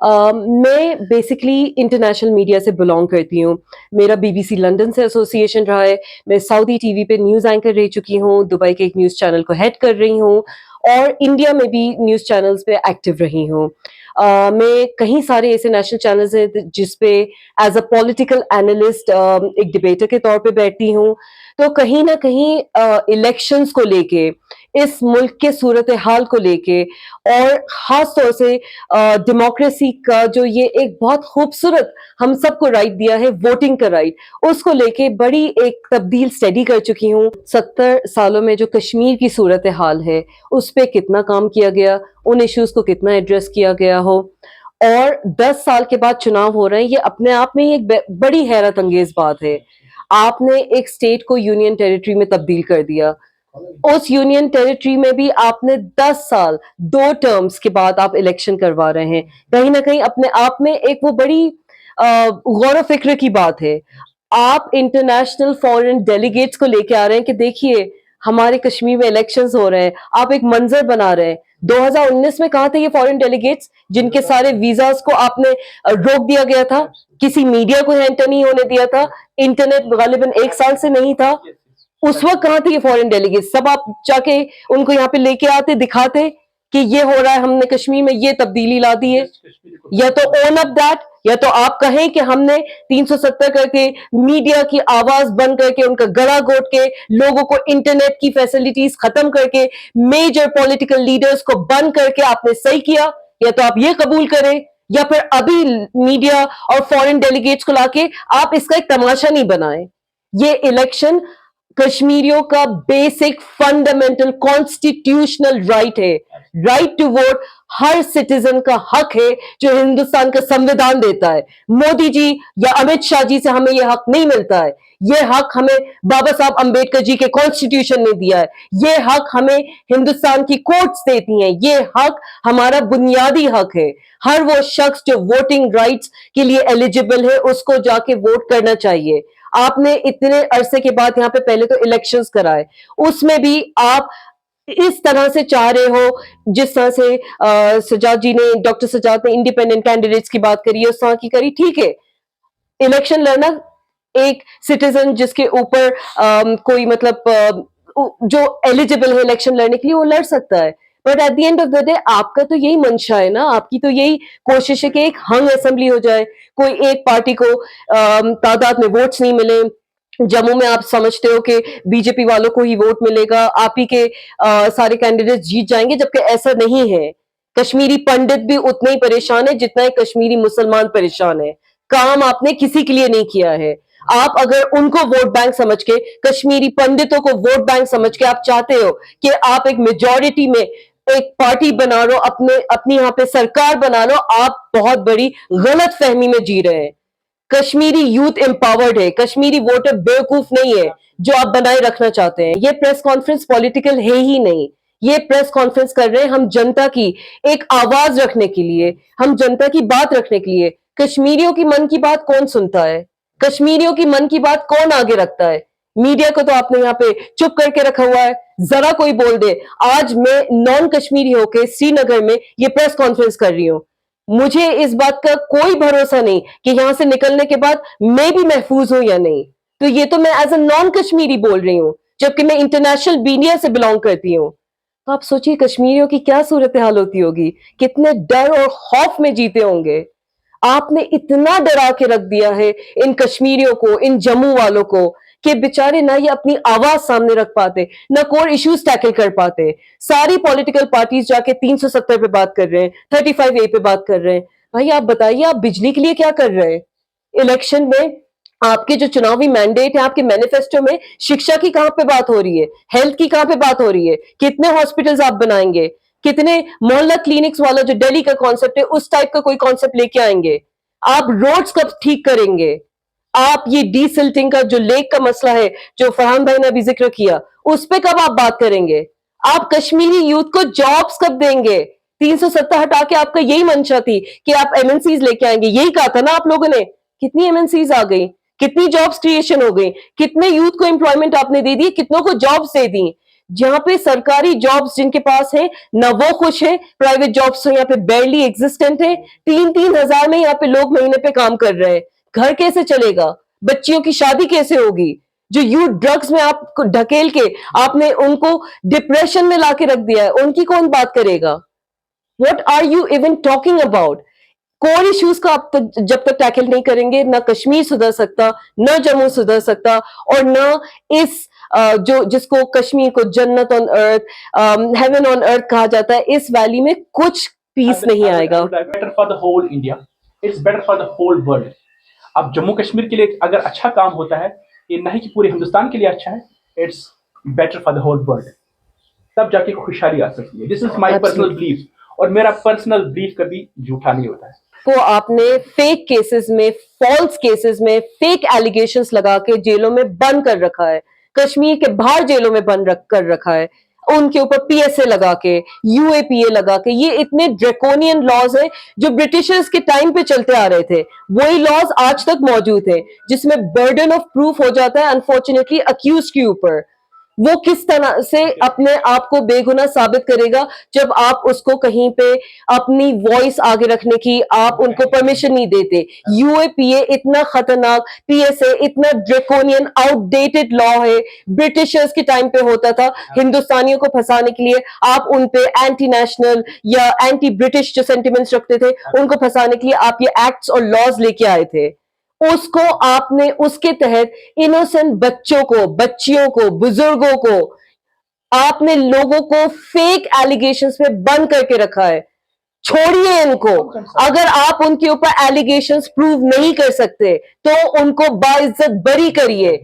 میں basically international media سے belong کرتی ہوں. میرا BBC لنڈن سے ایسوسیشن رہا ہے. میں سعودی ٹی وی پہ نیوز اینکر رہ چکی ہوں, دبئی کے ایک نیوز چینل کو ہیڈ کر رہی ہوں, اور انڈیا میں بھی نیوز چینلز پہ ایکٹیو رہی ہوں. میں کہیں سارے ایسے نیشنل چینلز ہیں جس پہ ایز اے پولیٹیکل اینالسٹ ایک ڈبیٹر کے طور پہ بیٹھتی ہوں. تو کہیں نہ کہیں الیکشنز کو لے کے, اس ملک کے صورتحال کو لے کے, اور خاص طور سے ڈیموکریسی کا جو یہ ایک بہت خوبصورت ہم سب کو رائٹ دیا ہے, ووٹنگ کا رائٹ, اس کو لے کے بڑی ایک تبدیل اسٹڈی کر چکی ہوں. 70 سالوں میں جو کشمیر کی صورتحال ہے اس پہ کتنا کام کیا گیا, ان ایشوز کو کتنا ایڈریس کیا گیا ہو, اور 10 سال کے بعد چناؤ ہو رہے ہیں, یہ اپنے آپ میں ایک بڑی حیرت انگیز بات ہے. آپ نے ایک اسٹیٹ کو یونین ٹیریٹری میں تبدیل کر دیا, اس یونین ٹیریٹری میں بھی آپ نے 10 سال 2 ٹرمز کے بعد آپ الیکشن کروا رہے ہیں. کہیں نہ کہیں اپنے آپ میں ایک وہ بڑی غور و فکر کی بات ہے. آپ انٹرنیشنل فورن ڈیلیگیٹس کو لے کے آ رہے ہیں کہ دیکھیے ہمارے کشمیر میں الیکشنز ہو رہے ہیں, آپ ایک منظر بنا رہے ہیں. 2019 میں کہاں تھے یہ فورن ڈیلیگیٹس جن کے سارے ویزاز کو آپ نے روک دیا گیا تھا, کسی میڈیا کو انٹر نہیں ہونے دیا تھا, انٹرنیٹ غالباً 1 سال سے نہیں تھا. اس وقت کہاں تھے یہ فورن ڈیلیگیٹ؟ سب آپ جا کے ان کو یہاں پہ لے کے آتے, دکھاتے کہ یہ ہو رہا ہے, ہم نے کشمیر میں یہ تبدیلی لا دی ہے. یا تو اون اپ دیٹ, یا تو آپ کہیں کہ ہم نے 370 کر کے میڈیا کی آواز بند کر کے, ان کا گلا گھونٹ کے, لوگوں کو انٹرنیٹ کی فیسلٹیز ختم کر کے, میجر پولیٹیکل لیڈرز کو بند کر کے آپ نے صحیح کیا. یا تو آپ یہ قبول کریں, یا پھر ابھی میڈیا اور فورن ڈیلیگیٹس کو لا کے آپ اس کا ایک تماشا نہیں بنائیں. یہ الیکشن کشمیریوں کا بیسک فنڈامنٹل کانسٹیٹیوشنل رائٹ ہے. رائٹ ٹو ووٹ ہر سٹیزن کا حق ہے جو ہندوستان کا سمویدھان دیتا ہے. مودی جی یا امت شاہ جی سے ہمیں یہ حق نہیں ملتا ہے. یہ حق ہمیں بابا صاحب امبیڈکر جی کے کانسٹیٹیوشن نے دیا ہے. یہ حق ہمیں ہندوستان کی کورٹس دیتی ہیں. یہ حق ہمارا بنیادی حق ہے. ہر وہ شخص جو ووٹنگ رائٹس کے لیے ایلیجیبل ہے اس کو جا کے ووٹ کرنا چاہیے. آپ نے اتنے عرصے کے بعد یہاں پہ پہلے تو الیکشنز کرائے, اس میں بھی آپ اس طرح سے چاہ رہے ہو جس طرح سے سجاد جی نے, ڈاکٹر سجاد نے انڈیپینڈنٹ کینڈیڈیٹس کی بات کری ہے, اس طرح کی کری. ٹھیک ہے, الیکشن لڑنا ایک سٹیزن جس کے اوپر کوئی مطلب جو ایلیجیبل ہے الیکشن لڑنے کے لیے وہ لڑ سکتا ہے. But at the end of the day آپ کا تو یہی منشا ہے نا, آپ کی تو یہی کوشش ہے کہ ایک ہنگ اسمبلی ہو جائے, کوئی ایک پارٹی کو تعداد میں ووٹس نہیں ملے. جموں میں آپ سمجھتے ہو کہ بی جے پی والوں کو ہی ووٹ ملے گا, آپ ہی کے سارے کینڈیڈیٹ جیت جائیں گے, جبکہ ایسا نہیں ہے. کشمیری پنڈت بھی اتنے ہی پریشان ہے جتنا ایک کشمیری مسلمان پریشان ہے. کام آپ نے کسی کے لیے نہیں کیا ہے. آپ اگر ان کو ووٹ بینک سمجھ کے, کشمیری پنڈتوں کو ووٹ بینک سمجھ کے آپ چاہتے ہو کہ آپ ایک میجورٹی میں ایک پارٹی بنا لو, اپنی یہاں پہ سرکار بنا لو, آپ بہت بڑی غلط فہمی میں جی رہے ہیں. کشمیری یوتھ امپاورڈ ہے, کشمیری ووٹر بیوقوف نہیں ہے جو آپ بنائے رکھنا چاہتے ہیں. یہ پریس کانفرنس پولیٹیکل ہے ہی نہیں. یہ پریس کانفرنس کر رہے ہیں ہم جنتا کی ایک آواز رکھنے کے لیے, ہم جنتا کی بات رکھنے کے لیے. کشمیریوں کی من کی بات کون سنتا ہے؟ کشمیریوں کی من کی بات کون آگے رکھتا ہے؟ میڈیا کو تو آپ نے یہاں پہ چپ کر کے رکھا ہوا ہے, ذرا کوئی بول دے. آج میں نان کشمیری ہو کے سری نگر میں یہ پریس کانفرنس کر رہی ہوں. مجھے اس بات کا کوئی بھروسہ نہیں کہ یہاں سے نکلنے کے بعد میں بھی محفوظ ہوں یا نہیں. تو یہ تو میں ایز اے نان کشمیری بول رہی ہوں, جبکہ میں انٹرنیشنل میڈیا سے بلانگ کرتی ہوں. تو آپ سوچیے کشمیریوں کی کیا صورتحال ہوتی ہوگی, کتنے ڈر اور خوف میں جیتے ہوں گے. آپ نے اتنا ڈرا کے رکھ دیا ہے ان کشمیریوں کو, ان جموں والوں کو, کہ بےچارے نہ یہ اپنی آواز سامنے رکھ پاتے, نہ کور ایشوز ٹیکل کر پاتے. ساری پولیٹیکل پارٹیز جا کے 370 پہ بات کر رہے ہیں, 35A پہ بات کر رہے ہیں. بھائی آپ بتائیے آپ بجلی کے لیے کیا کر رہے ہیں؟ الیکشن میں آپ کے جو چناوی مینڈیٹ ہے, آپ کے مینیفیسٹو میں شکشا کی کہاں پہ بات ہو رہی ہے, ہیلتھ کی کہاں پہ بات ہو رہی ہے, کتنے ہاسپٹلز آپ بنائیں گے, کتنے محلہ کلینکس والا جو دہلی کا کانسیپٹ ہے اس ٹائپ کا کوئی کانسیپٹ لے کے آئیں گے, آپ روڈز کب ٹھیک کریں گے, آپ یہ ڈی سلٹنگ کا جو لیک کا مسئلہ ہے جو فرحان بھائی نے ابھی ذکر کیا اس پہ کب آپ بات کریں گے, آپ کشمیری یوتھ کو جابز کب دیں گے. 370 ہٹا کے آپ کا یہی منشا تھی کہ آپ MNCs لے کے آئیں گے, یہی کہا تھا نا آپ لوگوں نے. کتنی MNCs آ گئی, کتنی جابز کریشن ہو گئی, کتنے یوتھ کو امپلائمنٹ آپ نے دے دی, کتنوں کو جابز دے دی. جہاں پہ سرکاری جابس جن کے پاس ہیں نہ وہ خوش ہیں, پرائیویٹ جابس تو یہاں پہ بیرلی ایگزسٹنٹ ہیں, 3,000 میں یہاں پہ لوگ مہینے پہ کام کر رہے ہیں. گھر کیسے چلے گا, بچیوں کی شادی کیسے ہوگی, جو یوتھ ڈرگز میں آپ کو ڈھکیل کے آپ نے ان کو ڈپریشن میں لا کے رکھ دیا ہے, ان کی کون بات کرے گا؟ What are you even talking about? Core issues کا آپ جب تک ٹیکل نہیں کریں گے, نہ کشمیر سدھر سکتا, نہ جموں سدھر سکتا, اور نہ اس جو جس کو کشمیر کو جنت آن ارتھ, ہیون آن ارتھ کہا جاتا ہے, اس ویلی میں کچھ پیس نہیں آئے گا. Better for the whole India, it's better for the whole world. اب جموں کشمیر کے لیے اگر اچھا کام ہوتا ہے, یہ نہیں کہ پورے ہندوستان کے لیے اچھا ہے, it's better for the whole world. تب جا کے خوشحالی آ سکتی ہے. دس از مائی پرسنل بلیف, اور میرا پرسنل بلیف کبھی جھوٹا نہیں ہوتا ہے. کو آپ نے فیک کیسز میں, فالس کیسز میں فیک ایلیگیشنز لگا کے جیلوں میں بند کر رکھا ہے, کشمیر کے باہر جیلوں میں بند کر رکھا ہے, ان کے اوپر پی ایس اے لگا کے, یو اے پی اے لگا کے. یہ اتنے ڈریکونین لاز ہیں جو برٹشرز کے ٹائم پہ چلتے آ رہے تھے, وہی لاز آج تک موجود ہیں, جس میں برڈن آف پروف ہو جاتا ہے انفارچونیٹلی اکیوزڈ کے اوپر. وہ کس طرح سے اپنے آپ کو بے گناہ ثابت کرے گا جب آپ اس کو کہیں پہ اپنی وائس آگے رکھنے کی آپ ان کو پرمیشن نہیں دیتے. یو اے پی اے اتنا خطرناک, پی ایس اے اتنا ڈریکونین آؤٹ ڈیٹڈ لا ہے, برٹشرز کے ٹائم پہ ہوتا تھا. ہندوستانیوں کو پھنسانے کے لیے آپ ان پہ اینٹی نیشنل یا اینٹی برٹش جو سینٹیمنٹس رکھتے تھے ان کو پھنسانے کے لیے آپ یہ ایکٹس اور لاز لے کے آئے تھے. اس کو آپ نے اس کے تحت انوسنٹ بچوں کو, بچیوں کو, بزرگوں کو آپ نے لوگوں کو فیک ایلیگیشنز پہ بند کر کے رکھا ہے. چھوڑیے ان کو. اگر آپ ان کے اوپر ایلیگیشنز پروو نہیں کر سکتے تو ان کو باعزت بری کریے.